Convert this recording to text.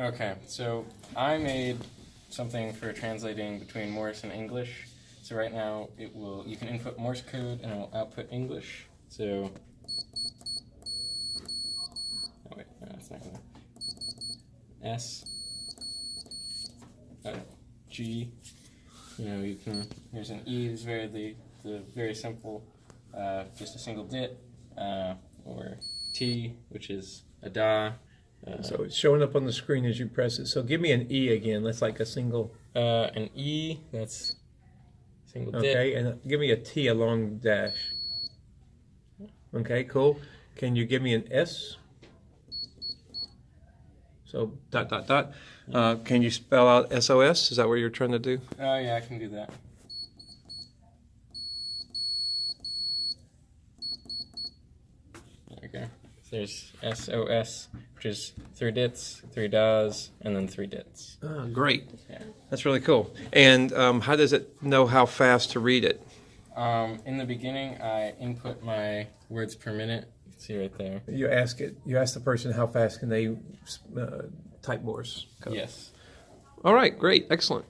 Okay, so I made something for translating between Morse and English. So right now you can input Morse code and it will output English. So, oh wait, no, that's not gonna. S, G, you can, here's an E, is the very simple, just a single dit, or T, which is a da. So it's showing up on the screen as you press it. So give me an E again. That's like a single. An E, that's single dit. Okay, and give me a T, a long dash. Okay, cool. Can you give me an S? So dot, dot, dot. Can you spell out SOS? Is that what you're trying to do? Oh yeah, I can do that. There we go. There's SOS, which is 3 dits, 3 das, and then 3 dits. Oh, great. Yeah. That's really cool. And how does it know how fast to read it? In the beginning, I input my words per minute. You can see right there. You ask the person how fast can they type Morse code. Yes. All right, great, excellent.